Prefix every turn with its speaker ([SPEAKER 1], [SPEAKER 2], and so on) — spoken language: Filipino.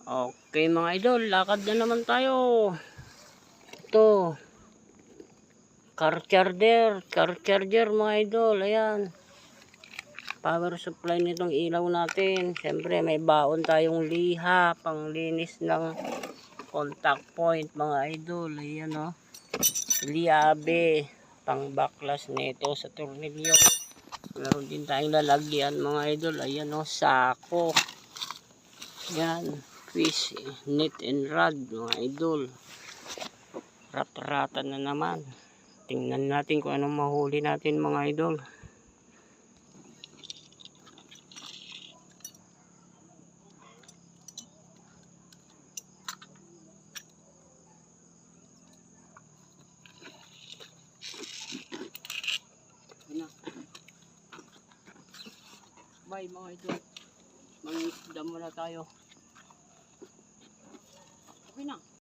[SPEAKER 1] Okay mga idol, lakad na naman tayo. Ito, car charger mga idol. Ayan, power supply nitong ilaw natin. Siyempre may baon tayong liha, panglinis ng contact point mga idol. Ayan o, liabe, pang baklas nito sa tornilyo. Meron din tayong lalagyan mga idol. Ayan o, sako. Yan, fish, net and rod mga idol. Rat-ratan na naman. Tingnan natin kung anong mahuli natin mga idol. Bye mga idol. Mangisda muna tayo.